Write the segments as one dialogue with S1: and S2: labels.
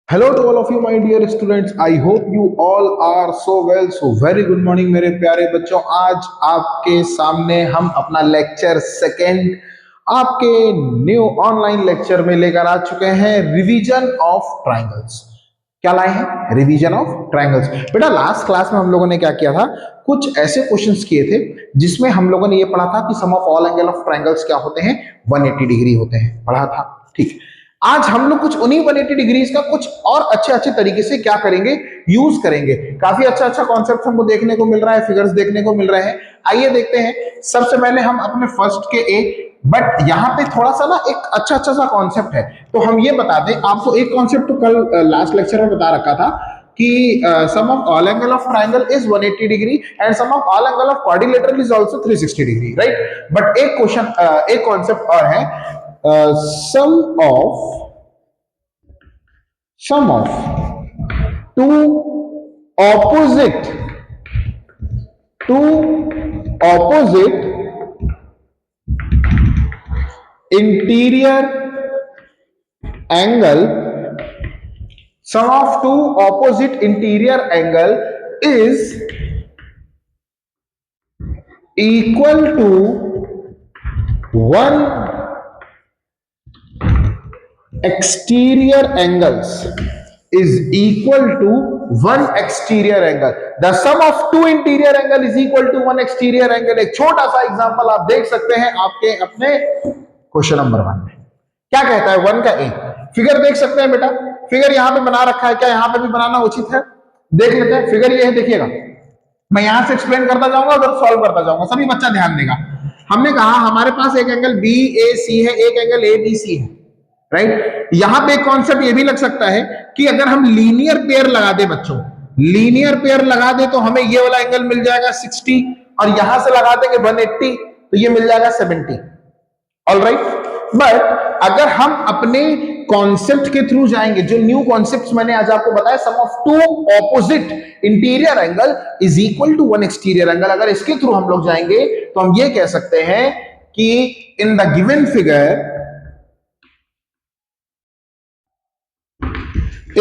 S1: Hello to all of you, my dear students. I hope you all are so well. So very good morning, मेरे प्यारे बच्चों. आज आपके सामने हम अपना लेक्चर सेकेंड आपके न्यू ऑनलाइन लेक्चर में लेकर आ चुके हैं. Revision of triangles. क्या लाए हैं? Revision of triangles. बेटा लास्ट क्लास में हम लोगों ने क्या किया था? कुछ ऐसे क्वेश्चंस किए थे जिसमें हम लोगों ने ये पढ़ा था कि sum of all angle of triangles क्या होते हैं? 180 डिग्री होते हैं. पढ़ा था. ठीक. आज हम लोग कुछ उन्हीं 180 डिग्रीज का कुछ और अच्छे अच्छे तरीके से क्या करेंगे? यूज करेंगे. काफी अच्छा अच्छा कॉन्सेप्ट हमको देखने को मिल रहा है, फिगर्स देखने को मिल रहे हैं. आइए देखते हैं. सबसे पहले हम अपने फर्स्ट के बट यहां पे थोड़ा सा ना एक अच्छा अच्छा सा कॉन्सेप्ट है, तो हम ये बता दें आपको. एक कॉन्सेप्ट तो कल लास्ट लेक्चर में बता रखा था कि sum of all angle of triangle is 180 degree and sum of all angle of quadrilateral is also 360 degree, right. But एक क्वेश्चन एक कॉन्सेप्ट और है. Sum of sum of two opposite interior angle, sum of two opposite interior angle is equal to one exterior angles is equal to one exterior angle. The sum of two interior angle is equal to one exterior angle. एक छोटा सा example आप देख सकते हैं आपके अपने question number 1 में. क्या कहता है 1 का ए? फिगर देख सकते हैं बेटा. फिगर यहां पे बना रखा है. क्या यहां पे भी बनाना उचित है? देख लेते हैं. फिगर ये है, देखिएगा. मैं यहां से एक्सप्लेन करता जाऊंगा और सॉल्व करता जाऊंगा. सभी बच्चा ध्यान देगा. हमने कहा हमारे पास एक एंगल बी ए सी है, एक एंगल ए बी सी है, राइट. यहां पे एक कॉन्सेप्ट ये भी लग सकता है कि अगर हम लीनियर पेयर लगा दे बच्चों, लीनियर पेयर लगा दे तो हमें ये वाला एंगल मिल जाएगा 60 और यहां से लगा देंगे 180 तो ये मिल जाएगा 70. All right. बट अगर हम अपने कॉन्सेप्ट के थ्रू जाएंगे, जो न्यू कॉन्सेप्ट मैंने आज आपको बताया, sum of two opposite interior angle is equal to one exterior angle, अगर इसके थ्रू हम लोग जाएंगे तो हम ये कह सकते हैं कि in the given figure,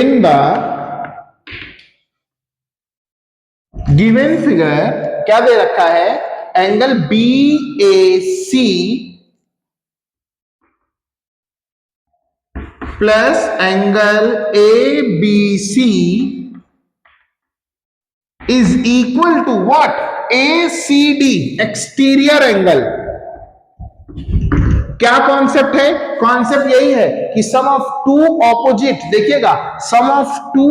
S1: in the given figure क्या दे रखा है? Angle B A C plus angle A B C is equal to what? A C D, exterior angle. क्या कॉन्सेप्ट है? कॉन्सेप्ट यही है कि सम ऑफ टू ऑपोजिट, देखिएगा, sum of two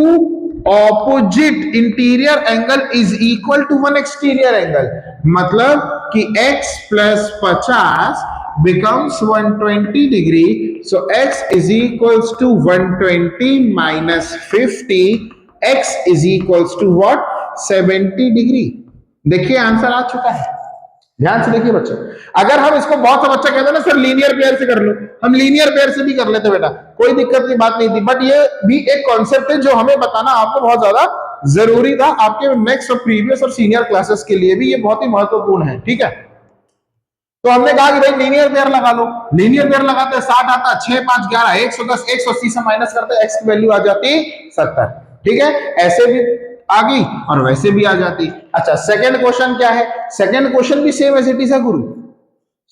S1: opposite interior angle is equal to one exterior angle. मतलब कि x plus 50 becomes 120 degree. So x is equals to 120 minus 50. x is equals to what? 70 degree. देखिए answer आ चुका है. ध्यान से देखिए बच्चों. अगर हम इसको, बहुत सा बच्चा कहते हैं ना सर लीनियर पेयर से कर लो, हम लीनियर पेयर से भी कर लेते बेटा, कोई दिक्कत की बात नहीं थी. बट ये भी एक कॉन्सेप्ट है जो हमें बताना आपको बहुत ज्यादा जरूरी था. आपके नेक्स्ट और प्रीवियस और सीनियर क्लासेस के लिए भी ये बहुत ही महत्वपूर्ण है. ठीक है. तो हमने कहा कि भाई लीनियर पेयर लगा लो. लीनियर पेयर लगाते हैं 60 आता, 6 5 11 110, 180 से माइनस करते एक्स की वैल्यू आ जाती 70. ठीक है. ऐसे भी आ गई और वैसे भी आ जाती. अच्छा, सेकंड क्वेश्चन क्या है? सेकंड क्वेश्चन भी सेम एज इट इज है गुरु.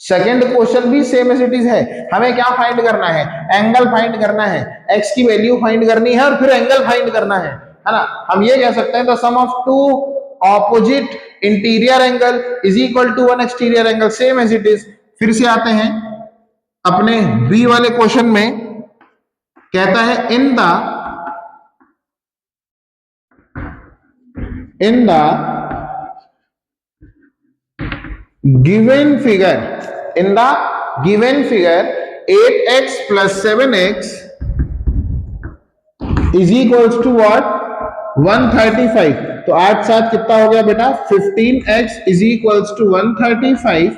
S1: सेकंड क्वेश्चन भी सेम एज इट इज है. हमें क्या फाइंड करना है? एंगल फाइंड करना है, एक्स की वैल्यू फाइंड करनी है और फिर एंगल फाइंड करना है ना. हम ये कह सकते हैं the sum of two opposite interior angle is equal to one exterior angle, same as it is. फिर से आते हैं अपने बी वाले क्वेश्चन में. कहता है in the given figure 8x plus 7x is equals to what? 135. तो 8 7 कितना हो गया बेटा? 15x is equals to 135.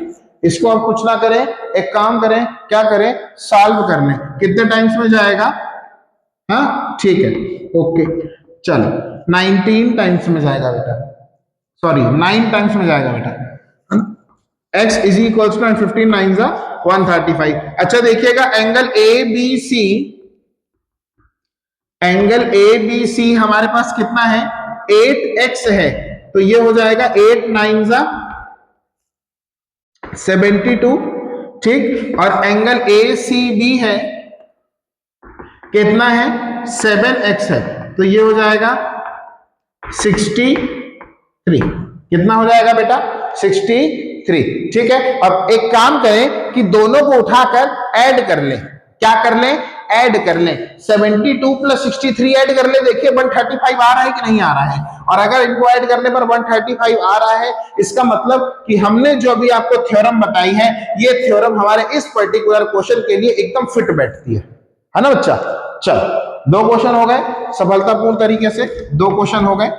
S1: इसको आप कुछ ना करें, एक काम करें, क्या करें? सॉल्व कर लें. कितने टाइम्स में जाएगा? हाँ ठीक है, ओके. चलो 19 टाइम्स में जाएगा बेटा, सॉरी 9 टाइम्स में जाएगा बेटा. x is equal to 15 9 135. अच्छा देखिएगा, angle A B C angle A B C हमारे पास कितना है 8x है, तो ये हो जाएगा 8 9 जा 72, ठीक। और एंगल ए सी बी है कितना है 7x है, तो ये हो जाएगा 63। कितना हो जाएगा बेटा 63, ठीक है। अब एक काम करें कि दोनों को उठाकर ऐड कर लें। क्या कर लें, ऐड कर लें। 72 प्लस 63 ऐड कर लें, देखिए 135 आ रहा है कि नहीं आ रहा है। और अगर इनको ऐड करने पर 135 आ रहा है, इसका मतलब कि हमने जो अभी आपको थ्योरम बताई है, ये थ्योरम हमारे इस पर्टिकुलर क्वेश्चन के लिए एकदम फिट बैठती है ना बच्चा। चलो 2 क्वेश्चन हो गए सफलतापूर्ण तरीके से, 2 क्वेश्चन हो गए।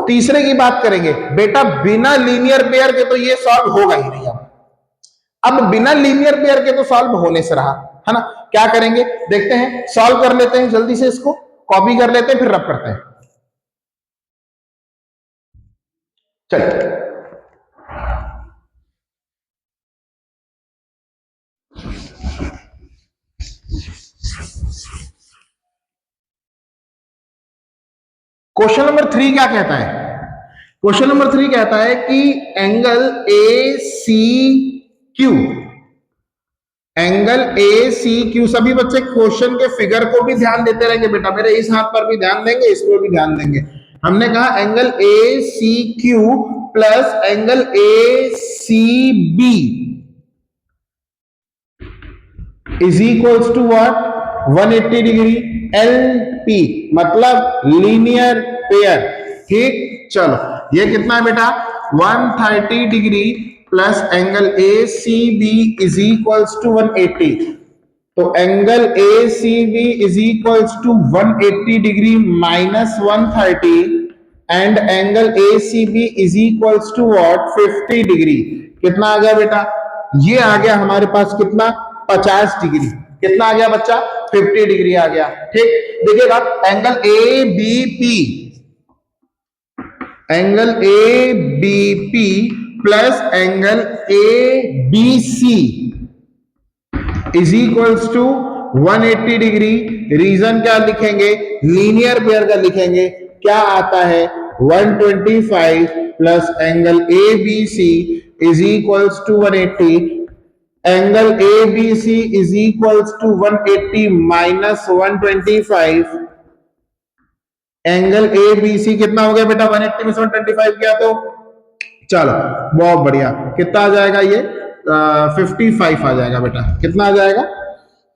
S1: तीसरे की बात करेंगे बेटा, बिना लीनियर पेयर के तो ये सॉल्व होगा ही नहीं। अब बिना लीनियर पेयर के तो सॉल्व होने से रहा, है ना। क्या करेंगे देखते हैं, सॉल्व कर लेते हैं जल्दी से, इसको कॉपी कर लेते हैं फिर रब करते हैं। चलिए क्वेश्चन नंबर 3 क्या कहता है, क्वेश्चन नंबर 3 कहता है कि angle A C Q, angle A C Q. सभी बच्चे क्वेश्चन के फिगर को भी ध्यान देते रहेंगे बेटा, मेरे इस हाथ पर भी ध्यान देंगे, इस पर भी ध्यान देंगे। हमने कहा angle A C Q plus angle A C B is equals to what 180 degree L P, मतलब लीनियर पेयर, ठीक। चलो ये कितना है बेटा 130 degree plus angle A C B is equals to 180, तो angle A C B is equals to 180 degree minus 130 and angle A C B is equals to what 50 degree. कितना आ गया बेटा, ये आ गया हमारे पास कितना 50 डिग्री। कितना आ गया बच्चा 50 डिग्री आ गया, ठीक। देखिएगा angle A B P, angle A B P plus angle A B C is equals to 180 degree. Reason क्या लिखेंगे, लीनियर पेयर का लिखेंगे। क्या आता है 125 plus angle A B C is equals to 180, angle A B C is equals to 180 minus 125, angle A B C कितना हो गया बेटा 180 में 125 किया तो चलो बहुत बढ़िया। कितना आ जाएगा ये 55 आ जाएगा बेटा। कितना आ जाएगा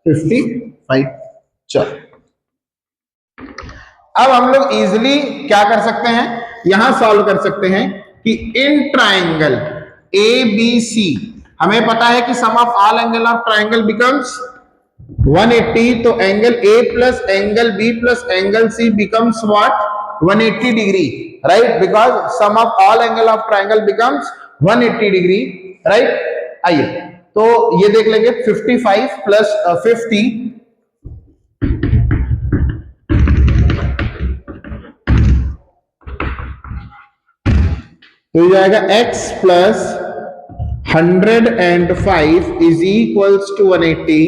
S1: 55। चलो अब हम लोग इजिली क्या कर सकते हैं, यहां सॉल्व कर सकते हैं कि इन ट्राइंगल ए बी सी हमें पता है कि sum of all angle of triangle becomes 180, तो angle A plus angle B plus angle C becomes what 180 degree, right, because sum of all angle of triangle becomes 180 degree, right. आइए तो ये देख लेंगे 55 प्लस 50 तो ये जाएगा x plus 105 is equals to 180,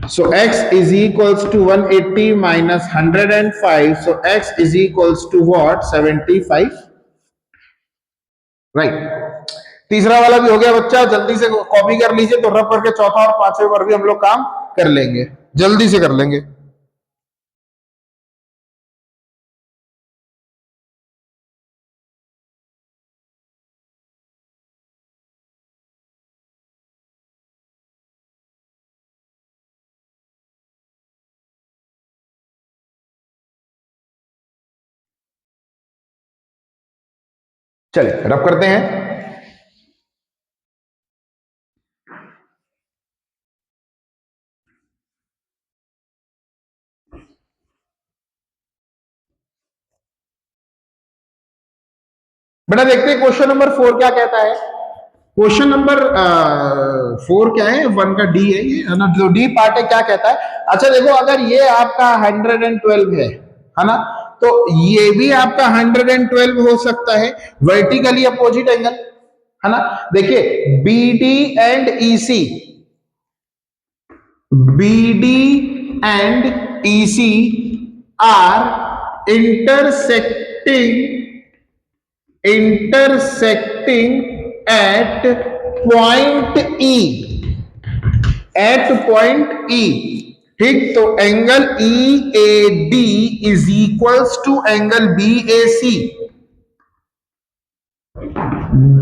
S1: so x is equals to 180 minus 105, so x is equals to what 75, right। तीसरा वाला भी हो गया बच्चा, जल्दी से कॉपी कर लीजिए तो रब करके चौथा और पांचवे पर भी हम लोग काम कर लेंगे, जल्दी से कर लेंगे। चलिए रब करते हैं। बेटा देखते हैं क्वेश्चन नंबर 4 क्या कहता है। क्वेश्चन नंबर 4 क्या है, 1 का डी है ये, है ना, जो डी पार्ट है क्या कहता है। अच्छा देखो अगर ये आपका 112 है ना, तो ये भी आपका 112 हो सकता है, वर्टिकली अपोजिट एंगल, है ना। देखिए BD and EC, BD and EC are intersecting at point E, ठीक। तो angle EAD is equals to angle BAC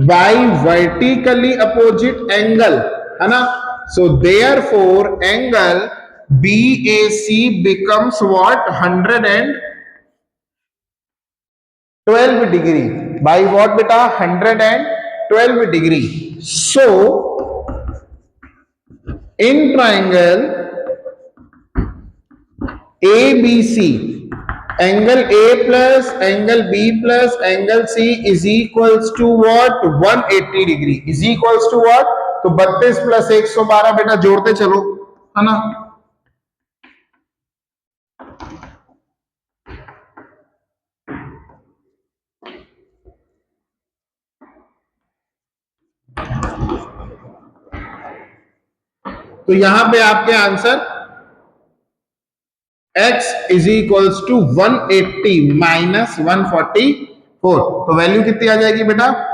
S1: by vertically opposite angle, है ना। So therefore angle BAC becomes what? 112 degree. By what beta? 112 degree. So in triangle ABC, angle A plus angle B plus angle C is equals to what? 180 degree. Is equals to what? तो 32 plus 112 बेटा जोड़ते चलो, है ना। तो यहां पे आपके answer x is equals to 180 minus 144, तो वैल्यू कितनी आ जाएगी बेटा?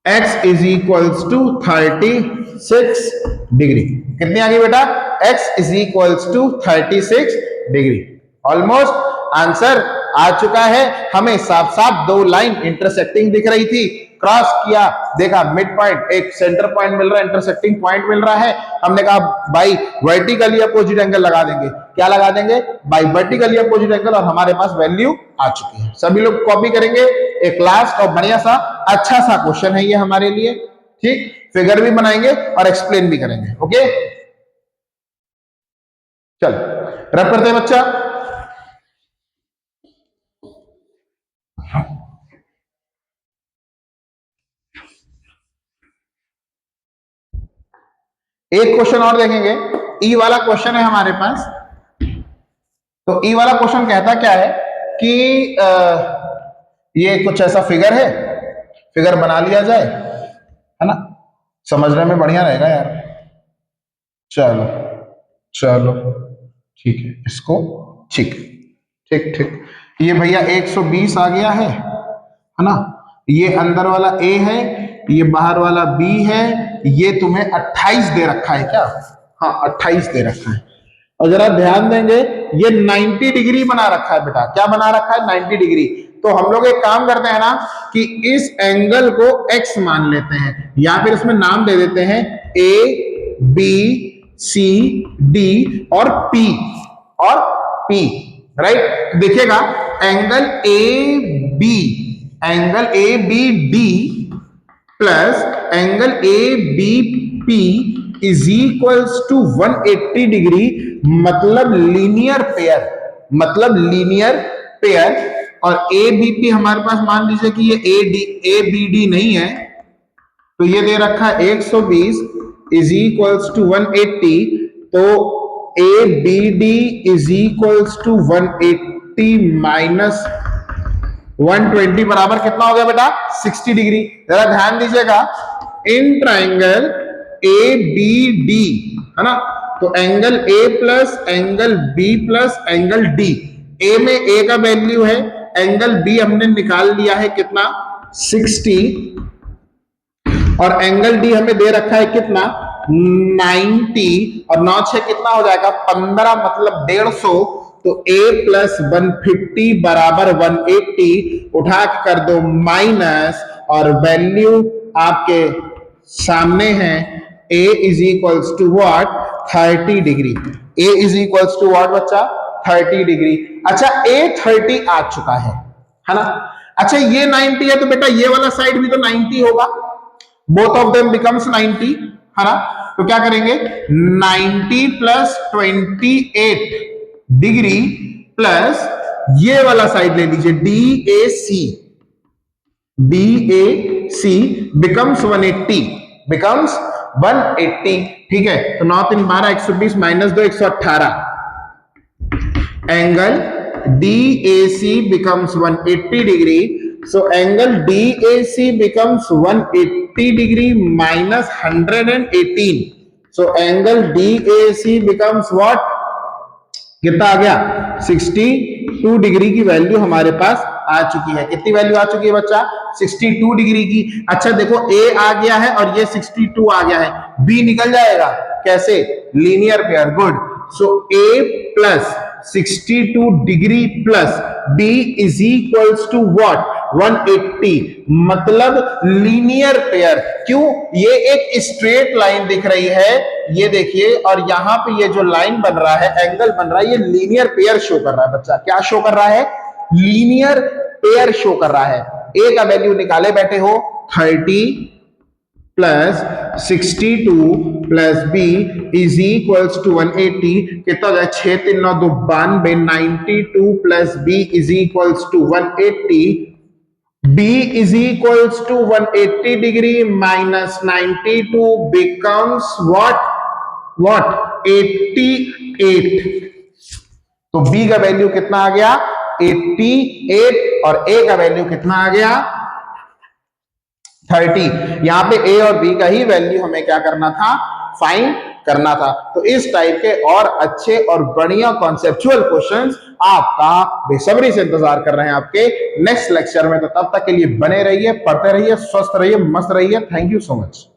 S1: x is equals to 36 degree. कितनी आ गई बेटा? x is equals to 36 degree. Almost answer आ चुका है। हमें साफ साफ दो लाइन इंटरसेक्टिंग दिख रही थी, क्रॉस किया, देखा मिड पॉइंट, एक सेंटर पॉइंट मिल रहा है, इंटरसेक्टिंग पॉइंट मिल रहा है। हमने कहा बाई वर्टिकली अपोजिट एंगल लगा देंगे। क्या लगा देंगे? बाई वर्टिकली अपोजिट एंगल, और हमारे पास वैल्यू आ चुकी है। सभी लोग कॉपी करेंगे। एक लास्ट और बढ़िया सा अच्छा सा क्वेश्चन है ये हमारे लिए, ठीक। फिगर भी बनाएंगे और एक्सप्लेन भी करेंगे। ओके, चल रब करते हैं बच्चा। एक क्वेश्चन और देखेंगे। ई वाला क्वेश्चन है हमारे पास। तो ई वाला क्वेश्चन कहता क्या है कि ये कुछ ऐसा फिगर है, फिगर बना लिया जाए, है ना। समझने में बढ़िया रहेगा यार। चलो चलो ठीक है, इसको ठीक ठीक ठीक। ये भैया 120 आ गया है ना। ये अंदर वाला A है, ये बाहर वाला B है। ये तुम्हें 28 दे रखा है क्या? हाँ 28 दे रखा है। और जरा ध्यान देंगे, ये 90 डिग्री बना रखा है बेटा। क्या बना रखा है? 90 डिग्री। तो हम लोग एक काम करते हैं ना कि इस एंगल को x मान लेते हैं, या फिर इसमें नाम दे देते हैं A B C D और P राइट। देखिएगा angle A B D plus angle A B P is equals to 180 degree, मतलब लीनियर पेयर। और ए बी पी हमारे पास मान लीजिए कि ये ए बी डी नहीं है, तो ये दे रखा है 120 इज इक्वल्स टू 180। तो A B D is equals to 180 minus 120 बराबर कितना हो गया बेटा? 60 डिग्री। जरा ध्यान दीजिएगा, in triangle A B D, है ना। तो angle A plus angle B plus angle D, A में ए का वैल्यू है, एंगल बी हमने निकाल लिया है कितना? 60, और एंगल डी हमें दे रखा है कितना? 90, और 9 6 कितना हो जाएगा? 15, मतलब 150। तो a प्लस 150 बराबर 180, उठा के कर दो माइनस, और वैल्यू आपके सामने है। a is equals to what? 30 degree. a is equals to what बच्चा? 30 डिग्री। अच्छा a 30 आ चुका है ना। अच्छा ये 90 है, तो बेटा ये वाला साइड भी तो 90 होगा। बोथ ऑफ देम बिकम्स 90, है ना। तो क्या करेंगे? 90 प्लस 28 डिग्री प्लस ये वाला साइड ले लीजिए DAC बिकम्स 180, ठीक है। तो 9 3 12, 120 minus 2 118। Angle DAC becomes 180 degree. So angle DAC becomes 180 degree minus 118. So angle DAC becomes what? कितना आ गया? 62 डिग्री की वैल्यू हमारे पास आ चुकी है। कितनी वैल्यू आ चुकी है बच्चा? 62 डिग्री की। अच्छा देखो ए आ गया है और ये 62 आ गया है, बी निकल जाएगा कैसे? Linear pair. Good. So A plus 62 degree plus B is equals to what? 180, मतलब लीनियर पेयर। क्यों? ये एक स्ट्रेट लाइन दिख रही है, ये देखिए, और यहां पे ये जो लाइन बन रहा है, एंगल बन रहा है, ये लीनियर पेयर शो कर रहा है बच्चा। क्या शो कर रहा है? लीनियर पेयर शो कर रहा है। ए का वैल्यू निकाले बैठे हो, 30 plus 62 plus B is equals to 180। कितना हो जाए? 6 3 9 2 92। 92 plus B is equals to 180। b is equals to 180 degree minus 92 becomes what 88। तो b का वैल्यू कितना आ गया? 88। और a का वैल्यू कितना आ गया? 30। यहां पे a और b का ही वैल्यू हमें क्या करना था? फाइंड करना था। तो इस टाइप के और अच्छे और बढ़िया कॉन्सेप्चुअल क्वेश्चंस आपका बेसब्री से इंतजार कर रहे हैं आपके नेक्स्ट लेक्चर में। तो तब तक के लिए बने रहिए, पढ़ते रहिए, स्वस्थ रहिए, मस्त रहिए। Thank you so much.